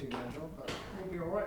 two-man job, but we'll be all right.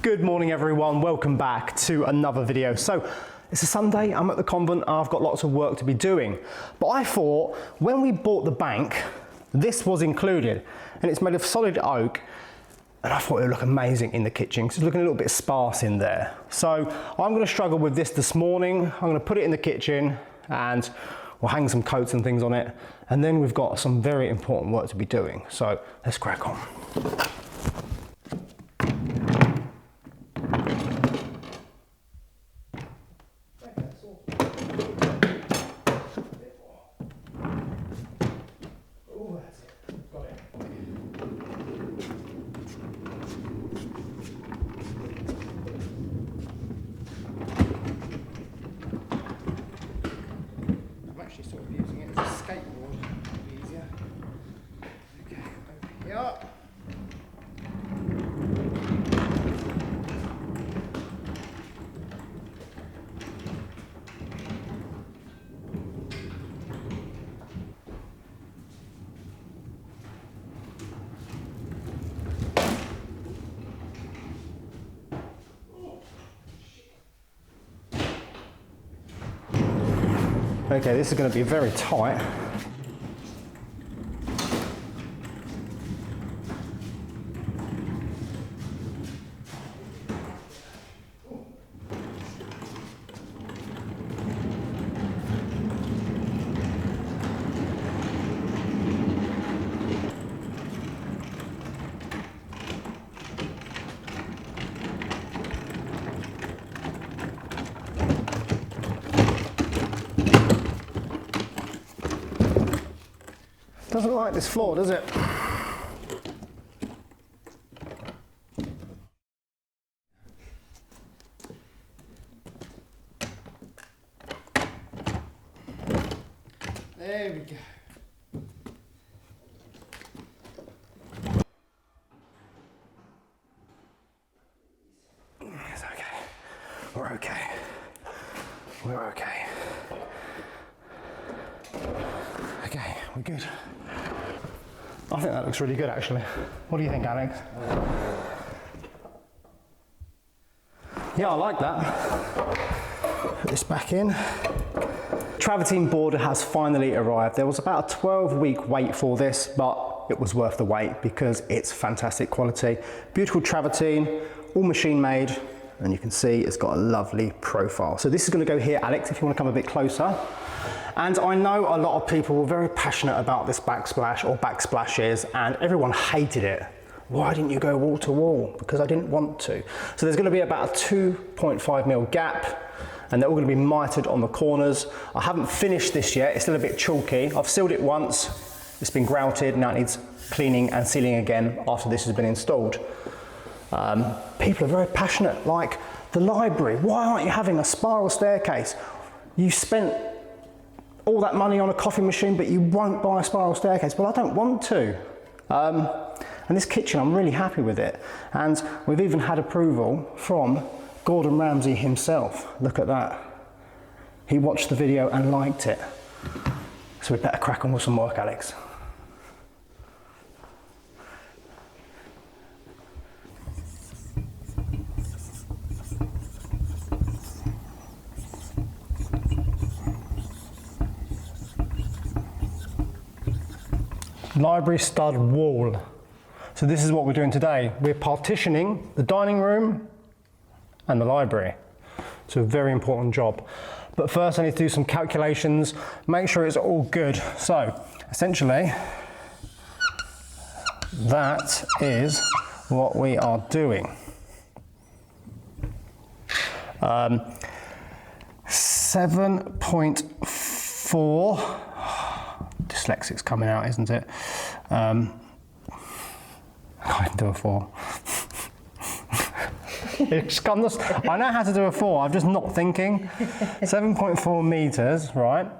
Good morning everyone, welcome back to another video. So it's a Sunday, I'm at the convent, I've got lots of work to be doing. But I thought when we bought the bank, this was included and it's made of solid oak. And I thought it would look amazing in the kitchen because it's looking a little bit sparse in there. So I'm going to struggle with this morning. I'm going to put it in the kitchen and we'll hang some coats and things on it. And then we've got some very important work to be doing. So let's crack on. Sort of using it as a skateboard, it'll be easier. Okay, open here. Okay, this is going to be very tight. Doesn't like this floor, does it? There we go. It's okay. We're okay. We're okay. Okay, we're good. I think that looks really good actually. What do you think, Alex? Yeah, I like that. Put this back in. Travertine border has finally arrived. There was about a 12-week wait for this, but it was worth the wait because it's fantastic quality. Beautiful travertine, all machine made, and you can see it's got a lovely profile. So this is going to go here, Alex, if you want to come a bit closer. And I know a lot of people were very passionate about this backsplash or backsplashes, and everyone hated it. Why didn't you go wall to wall? Because I didn't want to. So there's going to be about a 2.5mm gap, and they're all going to be mitered on the corners. I haven't finished this yet, it's still a bit chalky. I've sealed it once, it's been grouted, now it needs cleaning and sealing again after this has been installed. People are very passionate, like the library. Why aren't you having a spiral staircase? You spent all that money on a coffee machine, but you won't buy a spiral staircase. Well, I don't want to. And this kitchen, I'm really happy with it. And we've even had approval from Gordon Ramsay himself. Look at that. He watched the video and liked it. So we better crack on with some work, Alex. Library stud wall. So this is what we're doing today. We're partitioning the dining room and the library. It's a very important job. But first I need to do some calculations, make sure it's all good. So essentially, that is what we are doing. 7.4. Dyslexic's coming out, isn't it? I can do a 4. I know how to do a 4, I'm just not thinking. 7.4 meters, right?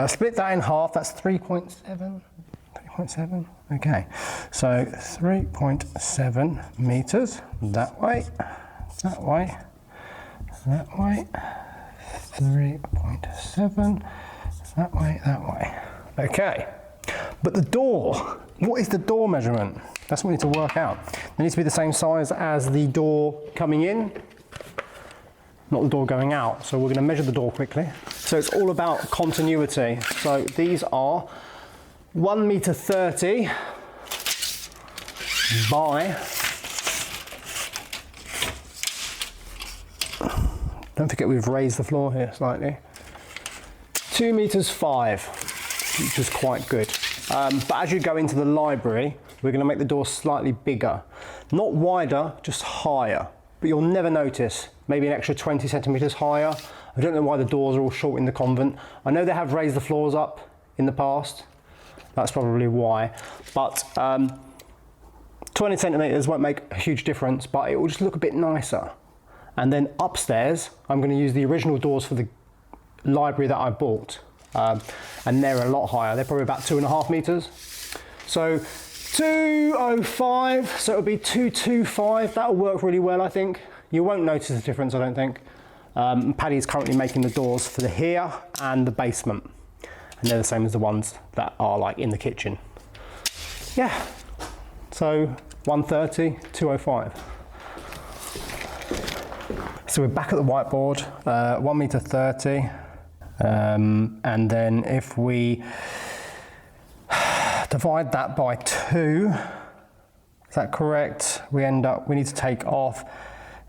Split that in half, that's 3.7. 3.7, okay. So 3.7 meters, that way, that way, that way. 3.7, that way, that way. Okay, but the door, what is the door measurement? That's what we need to work out. It needs to be the same size as the door coming in, not the door going out. So we're going to measure the door quickly. So it's all about continuity. So these are 1 meter 30 by, don't forget we've raised the floor here slightly, 2 meters 5, which is quite good. But as you go into the library, we're going to make the door slightly bigger. Not wider, just higher. But you'll never notice, maybe an extra 20 centimeters higher. I don't know why the doors are all short in the convent. I know they have raised the floors up in the past. That's probably why. But 20 centimeters won't make a huge difference, but it will just look a bit nicer. And then upstairs, I'm going to use the original doors for the library that I bought. And they're a lot higher. They're probably about 2.5 meters. So 205, so it'll be 225. That'll work really well, I think. You won't notice the difference, I don't think. Paddy's currently making the doors for the here and the basement. And they're the same as the ones that are like in the kitchen. Yeah, so 130, 205. So we're back at the whiteboard, 1 meter 30. And then if we divide that by 2, is that correct? We need to take off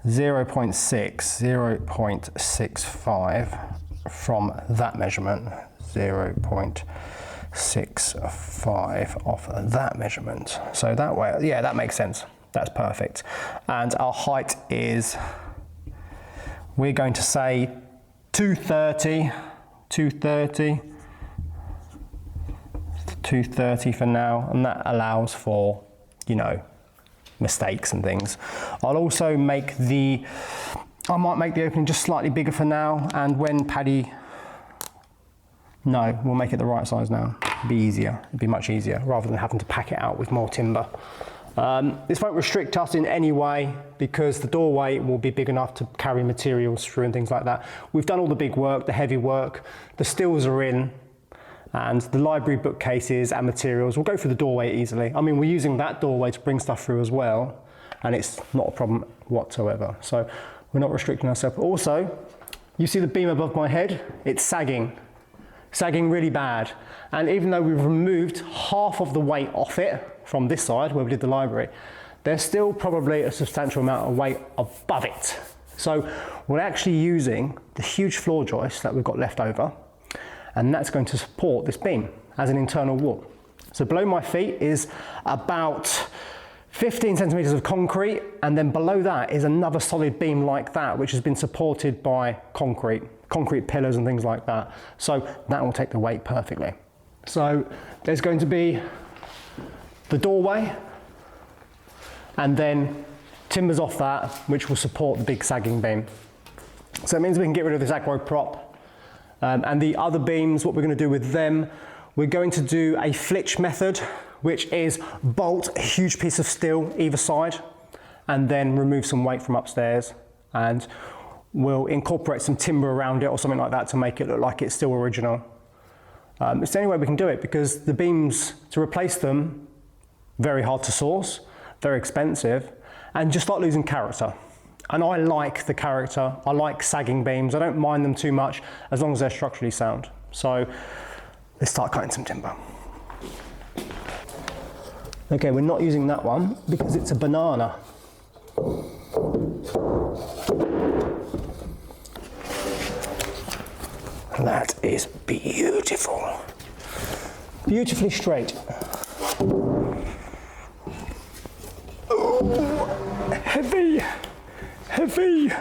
0.65 from that measurement. 0.65 off that measurement. So that way, yeah, that makes sense. That's perfect. And our height is, we're going to say 230 for now, and that allows for, you know, mistakes and things. I'll also make I might make the opening just slightly bigger for now, and when Paddy, no, we'll make it the right size now. It'd be easier, it'd be much easier, rather than having to pack it out with more timber. This won't restrict us in any way, because the doorway will be big enough to carry materials through and things like that. We've done all the big work, the heavy work, the stills are in, and the library bookcases and materials will go through the doorway easily. I mean, we're using that doorway to bring stuff through as well, and it's not a problem whatsoever. So we're not restricting ourselves. Also, you see the beam above my head? It's sagging really bad. And even though we've removed half of the weight off it from this side where we did the library, there's still probably a substantial amount of weight above it. So we're actually using the huge floor joist that we've got left over, and that's going to support this beam as an internal wall. So below my feet is about 15 centimeters of concrete, and then below that is another solid beam like that, which has been supported by concrete pillars and things like that. So that will take the weight perfectly. So there's going to be the doorway, and then timbers off that, which will support the big sagging beam. So it means we can get rid of this aggro prop. And the other beams, what we're going to do with them, we're going to do a flitch method, which is bolt a huge piece of steel either side, and then remove some weight from upstairs, and we'll incorporate some timber around it or something like that to make it look like it's still original. It's the only way we can do it, because the beams, to replace them, very hard to source, very expensive, and just start losing character. And I like the character, I like sagging beams, I don't mind them too much as long as they're structurally sound. So let's start cutting some timber. Okay, we're not using that one because it's a banana. That is beautiful. Beautifully straight. Oh, heavy, heavy.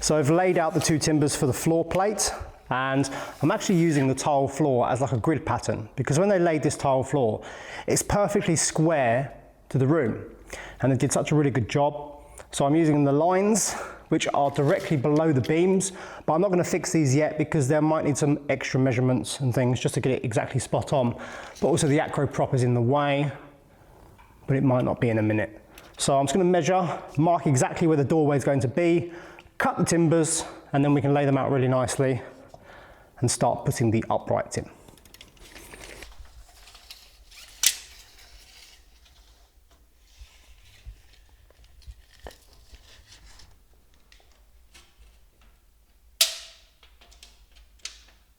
So I've laid out the 2 timbers for the floor plate, and I'm actually using the tile floor as like a grid pattern, because when they laid this tile floor, it's perfectly square to the room, and they did such a really good job. So I'm using the lines which are directly below the beams, but I'm not going to fix these yet because there might need some extra measurements and things just to get it exactly spot on. But also the acro prop is in the way, but it might not be in a minute. So I'm just going to measure, mark exactly where the doorway is going to be, cut the timbers, and then we can lay them out really nicely and start putting the uprights in.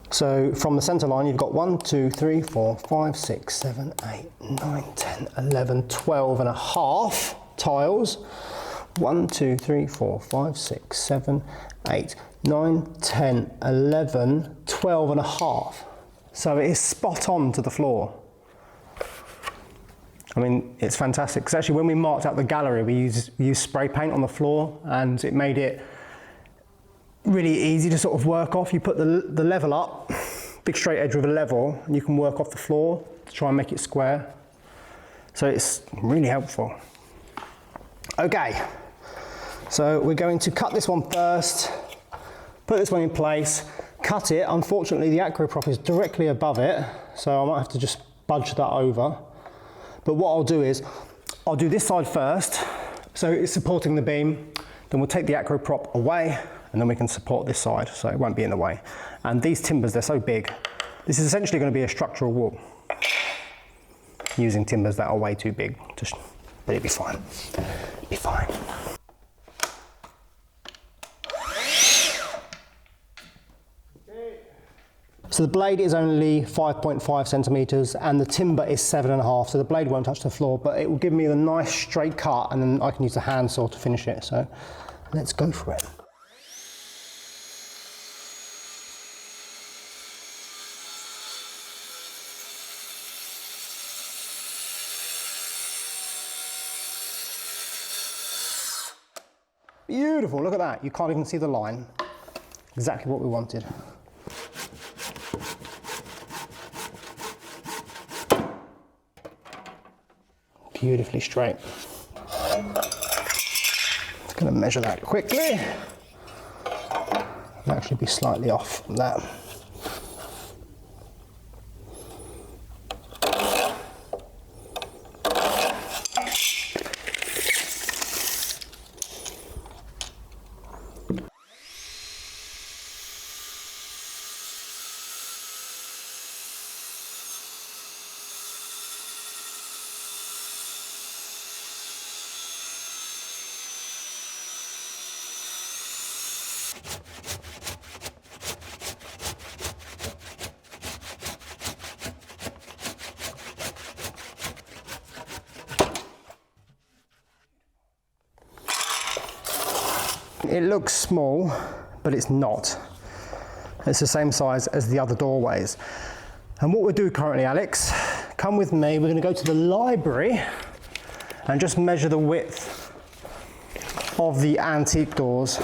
So from the centre line, you've got 1, 2, 3, 4, 5, 6, 7, 8, 9, 10, 11, 12 and a half tiles. 1, 2, 3, 4, 5, 6, 7, 8, 9, 10, 11, 12 and a half. So it is spot on to the floor. I mean, it's fantastic. Because actually when we marked out the gallery, we used spray paint on the floor, and it made it really easy to sort of work off. You put the level up, big straight edge with a level, and you can work off the floor to try and make it square. So it's really helpful. Okay, so we're going to cut this one first, put this one in place, cut it. Unfortunately, the acro prop is directly above it, so I might have to just budge that over. But what I'll do is, I'll do this side first, so it's supporting the beam, then we'll take the acro prop away, and then we can support this side so it won't be in the way. And these timbers, they're so big. This is essentially going to be a structural wall using timbers that are way too big, but it'll be fine. It'll be fine. So the blade is only 5.5 centimetres and the timber is 7.5, so the blade won't touch the floor, but it will give me a nice straight cut, and then I can use the handsaw to finish it. So let's go for it. Beautiful, look at that. You can't even see the line. Exactly what we wanted. Beautifully straight. Just going to measure that quickly. It'll actually be slightly off from that. It looks small, but it's not. It's the same size as the other doorways. And what we'll do currently, Alex, come with me, we're going to go to the library and just measure the width of the antique doors.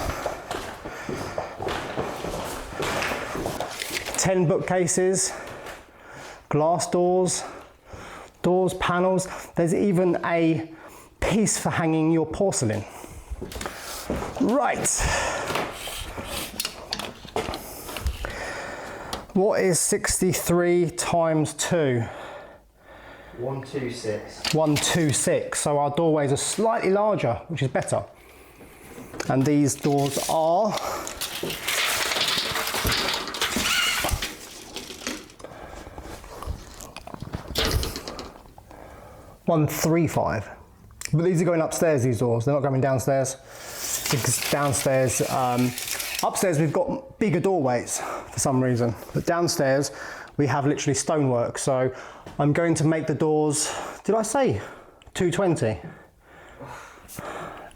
10 bookcases, glass doors, panels. There's even a piece for hanging your porcelain. Right. What is 63 times 2? 126. 126. So our doorways are slightly larger, which is better. And these doors are 135. But these are going upstairs, these doors. They're not going downstairs. Because downstairs, upstairs we've got bigger doorways for some reason. But downstairs we have literally stonework. So I'm going to make the doors, did I say 220?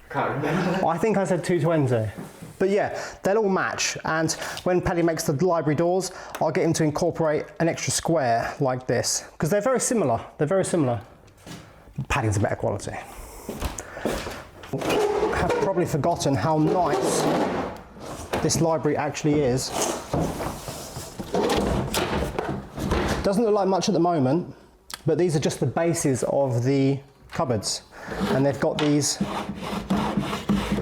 Can't remember. I think I said 220. But yeah, they'll all match. And when Paddy makes the library doors, I'll get him to incorporate an extra square like this. Because they're very similar. They're very similar. Padding's a better quality. I have probably forgotten how nice this library actually is. Doesn't look like much at the moment, but these are just the bases of the cupboards. And they've got these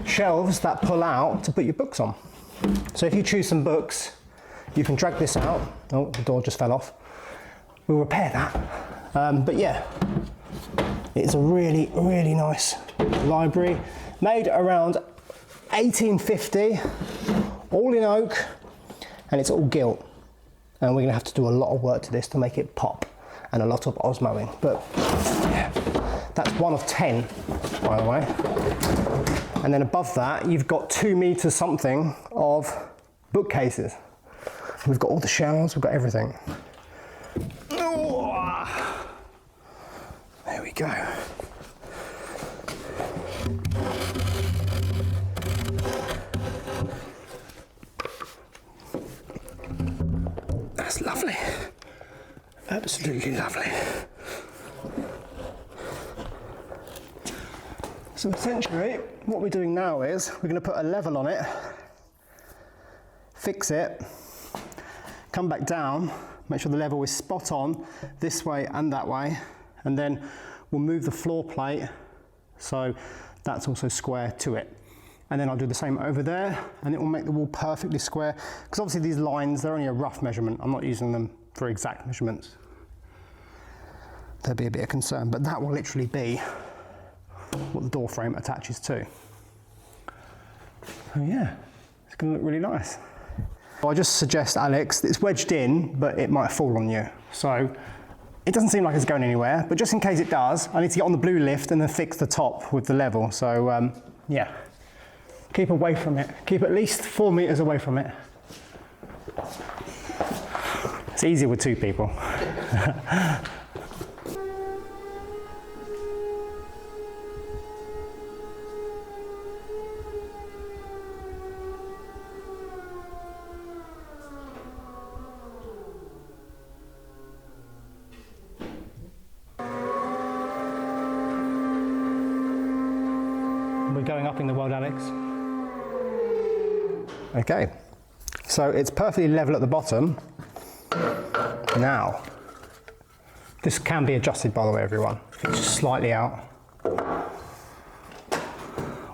shelves that pull out to put your books on. So if you choose some books, you can drag this out. Oh, the door just fell off. We'll repair that. But yeah, it's a really, really nice library. Made around 1850, all in oak, and it's all gilt. And we're gonna have to do a lot of work to this to make it pop, and a lot of osmoing. But yeah, that's 1 of 10, by the way. And then above that, you've got 2 meters something of bookcases. We've got all the shelves, we've got everything. Oh, there we go. That's lovely. Absolutely lovely. So essentially, what we're doing now is we're going to put a level on it, fix it, come back down, make sure the level is spot on this way and that way, and then we'll move the floor plate so that's also square to it. And then I'll do the same over there, and it will make the wall perfectly square, because obviously these lines, they're only a rough measurement. I'm not using them for exact measurements. There'll be a bit of concern, but that will literally be what the door frame attaches to. So yeah, it's going to look really nice. I just suggest, Alex, that it's wedged in, but it might fall on you. So it doesn't seem like it's going anywhere, but just in case it does, I need to get on the blue lift and then fix the top with the level. So yeah, keep away from it. Keep at least 4 meters away from it. It's easier with 2 people. We're going up in the world, Alex. Okay, so it's perfectly level at the bottom. Now, this can be adjusted, by the way, everyone. It's just slightly out.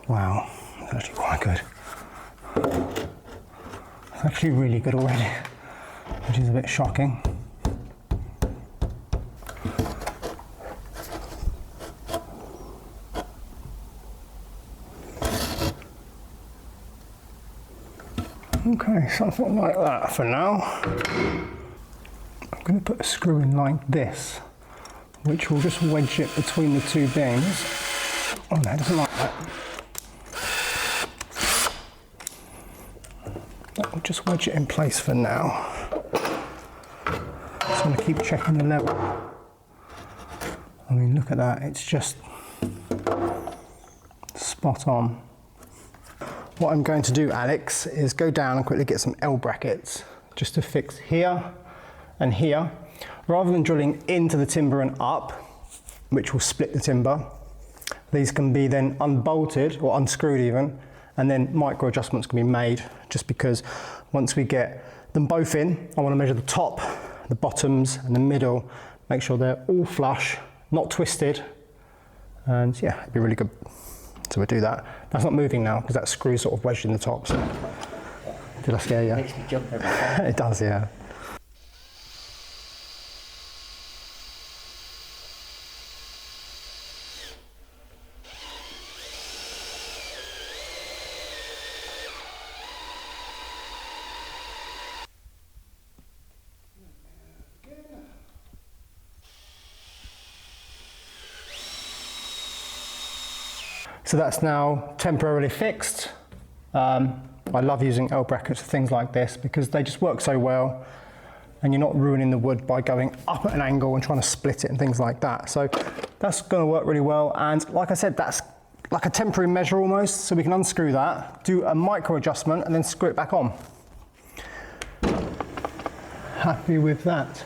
Wow, that's actually quite good. It's actually really good already, which is a bit shocking. Okay, something like that for now. I'm going to put a screw in like this, which will just wedge it between the 2 beams. Oh no, it doesn't like that. That will just wedge it in place for now. Just want to keep checking the level. I mean, look at that, it's just spot on. What I'm going to do, Alex, is go down and quickly get some L brackets just to fix here and here. Rather than drilling into the timber and up, which will split the timber, these can be then unbolted or unscrewed even, and then micro adjustments can be made, just because once we get them both in, I want to measure the top, the bottoms and the middle, make sure they're all flush, not twisted, and yeah, it'd be really good. So we'll do that. That's not moving now because that screw's sort of wedged in the top. So. Did I scare you? It makes me jump every time. It does, yeah. So that's now temporarily fixed. I love using L brackets for things like this because they just work so well, and you're not ruining the wood by going up at an angle and trying to split it and things like that. So that's going to work really well. And like I said, that's like a temporary measure almost. So we can unscrew that, do a micro adjustment, and then screw it back on. Happy with that.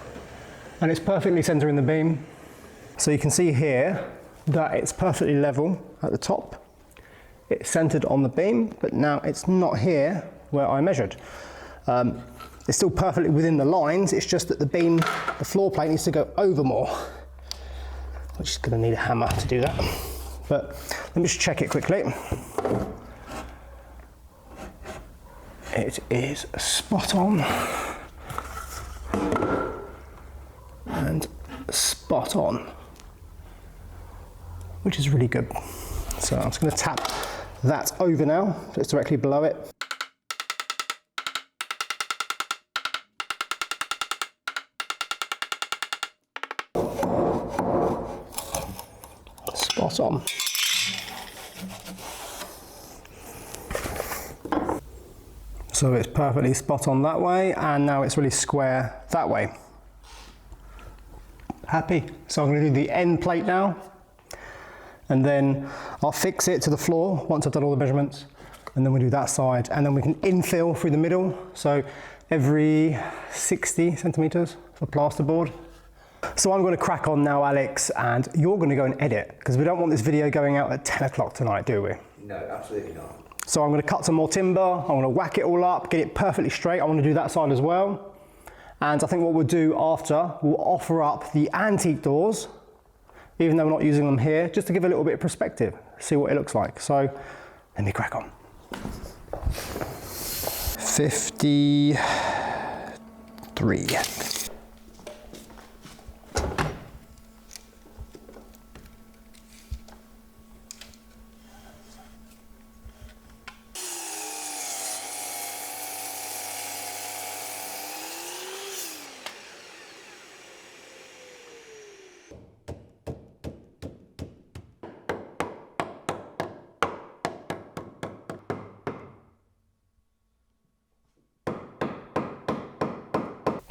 And it's perfectly centering the beam. So you can see here that it's perfectly level at the top. It's centered on the beam, but now it's not here where I measured. It's still perfectly within the lines, it's just that the beam, the floor plate needs to go over more, which is going to need a hammer to do that. But let me just check it quickly. It is spot on and spot on, which is really good. So I'm just going to tap that over now, so it's directly below it. Spot on. So it's perfectly spot on that way, and now it's really square that way. Happy? So I'm going to do the end plate now, and then I'll fix it to the floor once I've done all the measurements, and then we'll do that side, and then we can infill through the middle, so every 60 centimetres for plasterboard. So I'm going to crack on now, Alex, and you're going to go and edit, because we don't want this video going out at 10 o'clock tonight, do we? No, absolutely not. So I'm going to cut some more timber, I'm going to whack it all up, get it perfectly straight. I want to do that side as well. And I think what we'll do after, we'll offer up the antique doors, even though we're not using them here, just to give a little bit of perspective, see what it looks like. So let me crack on. 53.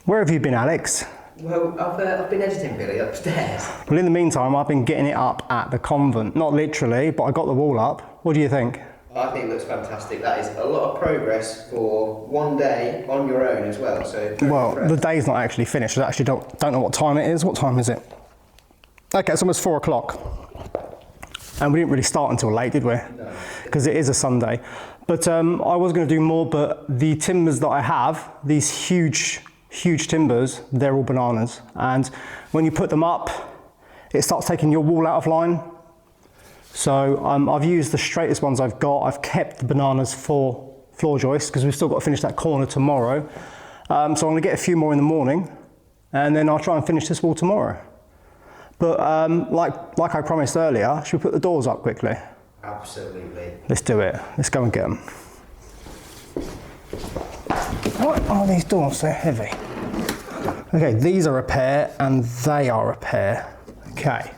Where have you been, Alex? Well, I've been editing Billy upstairs. Well, in the meantime, I've been getting it up at the convent. Not literally, but I got the wall up. What do you think? I think it looks fantastic. That is a lot of progress for one day on your own as well. So well, the day's not actually finished. I actually don't know what time it is. What time is it? Okay, it's almost 4 o'clock. And we didn't really start until late, did we? No. Because it is a Sunday. But I was going to do more, but the timbers that I have, these huge timbers, they're all bananas, and when you put them up it starts taking your wall out of line. So I've used the straightest ones I've got. I've kept the bananas for floor joists because we've still got to finish that corner tomorrow. So I'm going to get a few more in the morning, and then I'll try and finish this wall tomorrow. But like I promised earlier, should we put the doors up quickly? Absolutely. Let's do it. Let's go and get them. Why are these doors so heavy? Okay, these are a pair and they are a pair. Okay.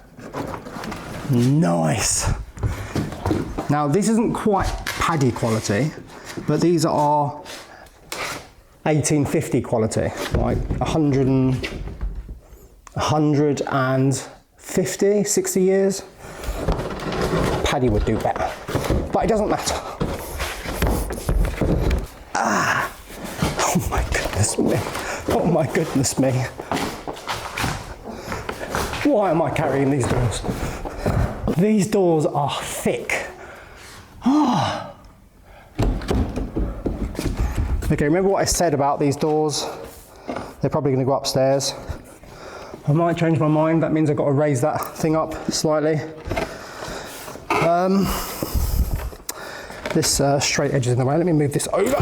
Nice. Now this isn't quite paddy quality, but these are 1850 quality, like 150, 60 years. Paddy would do better, but it doesn't matter. Ah! Oh my goodness me. Oh my goodness me. Why am I carrying these doors? These doors are thick. Ah. Okay, remember what I said about these doors? They're probably going to go upstairs. I might change my mind. That means I've got to raise that thing up slightly. This straight edge is in the way. Let me move this over.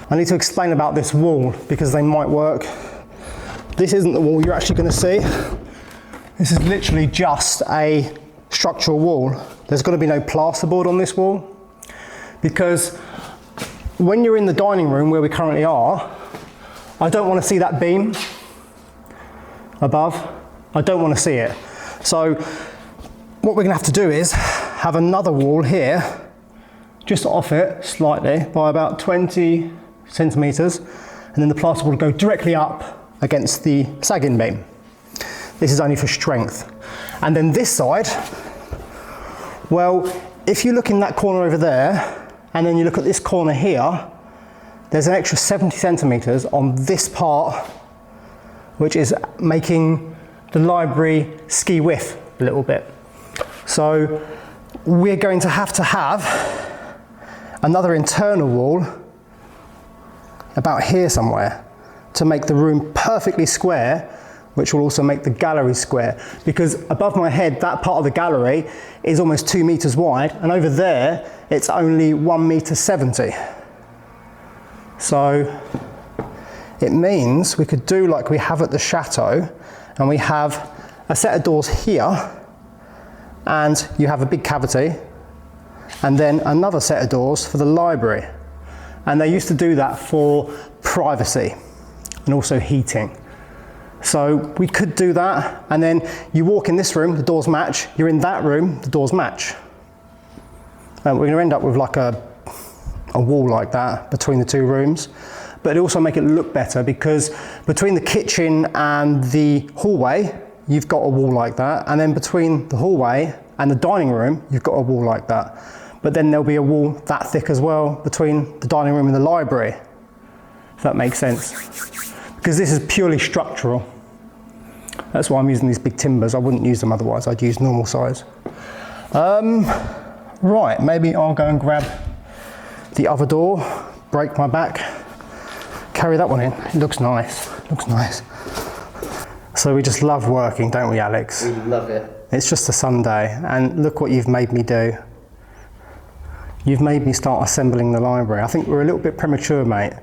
I need to explain about this wall because they might work. This isn't the wall you're actually going to see. This is literally just a structural wall. There's going to be no plasterboard on this wall because when you're in the dining room where we currently are, I don't want to see that beam above. I don't want to see it. So what we're going to have to do is have another wall here, just off it slightly by about 20 centimetres, and then the plasterboard will go directly up against the sagging beam. This is only for strength. And then this side, well, if you look in that corner over there, and then you look at this corner here, there's an extra 70 centimetres on this part, which is making the library ski whiff a little bit. So we're going to have another internal wall about here somewhere to make the room perfectly square, which will also make the gallery square, because above my head that part of the gallery is almost 2 metres wide, and over there it's only 1.70 metre. So it means we could do like we have at the chateau, and we have a set of doors here, and you have a big cavity, and then another set of doors for the library. And they used to do that for privacy and also heating. So we could do that, and then you walk in this room, the doors match. You're in that room, the doors match. And we're going to end up with like a wall like that between the two rooms. But it also make it look better, because between the kitchen and the hallway, you've got a wall like that. And then between the hallway and the dining room, you've got a wall like that. But then there'll be a wall that thick as well between the dining room and the library, if that makes sense. Because this is purely structural. That's why I'm using these big timbers. I wouldn't use them otherwise, I'd use normal size. Right, maybe I'll go and grab the other door, break my back, carry that one in. It looks nice, looks nice. So we just love working, don't we, Alex? We love it. It's just a Sunday, and look what you've made me do. You've made me start assembling the library. I think we're a little bit premature, mate.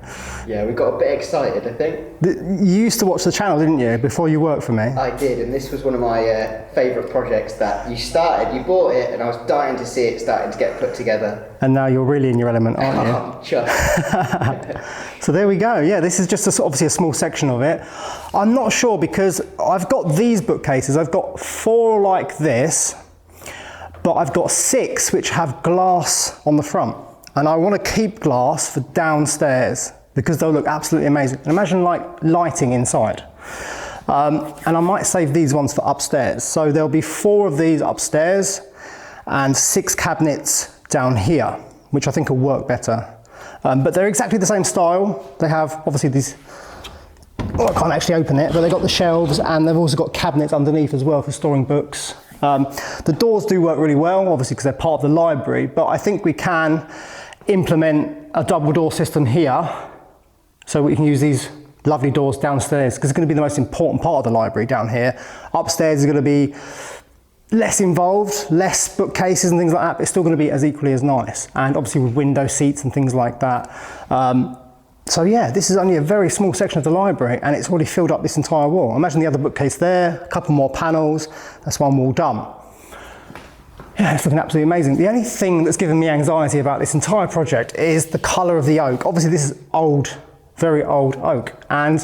Yeah, we got a bit excited, I think. You used to watch the channel, didn't you, before you worked for me? I did, and this was one of my favourite projects that you started. You bought it, and I was dying to see it starting to get put together. And now you're really in your element, aren't you? Oh, just. So there we go. Yeah, this is just obviously a small section of it. I'm not sure, because I've got these bookcases. I've got 4 like this, but I've got 6 which have glass on the front. And I want to keep glass for downstairs because they'll look absolutely amazing. And imagine like lighting inside. And I might save these ones for upstairs. So there'll be 4 of these upstairs and 6 cabinets down here, which I think will work better. But they're exactly the same style. They have obviously these, well, I can't actually open it, but they've got the shelves, and they've also got cabinets underneath as well for storing books. The doors do work really well, obviously, because they're part of the library, but I think we can implement a double door system here, so we can use these lovely doors downstairs, because it's going to be the most important part of the library down here. Upstairs is going to be less involved, less bookcases and things like that, but it's still going to be as equally as nice, and obviously with window seats and things like that. So yeah, this is only a very small section of the library, and it's already filled up this entire wall. Imagine the other bookcase there, a couple more panels, that's one wall done. Yeah, it's looking absolutely amazing. The only thing that's given me anxiety about this entire project is the colour of the oak. Obviously this is old, very old oak, and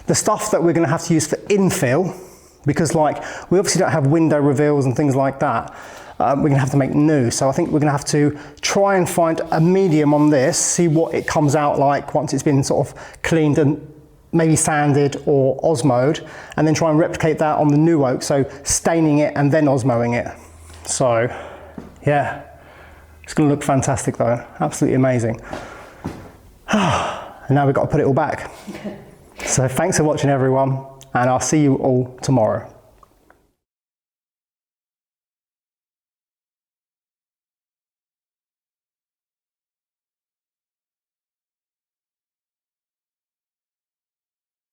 the stuff that we're going to have to use for infill, because like we obviously don't have window reveals and things like that, we're going to have to make new. So I think we're going to have to try and find a medium on this, see what it comes out like once it's been sort of cleaned and maybe sanded or osmoed, and then try and replicate that on the new oak, so staining it and then osmoing it. So yeah, it's going to look fantastic though, absolutely amazing. And now we've got to put it all back. So thanks for watching everyone, and I'll see you all tomorrow.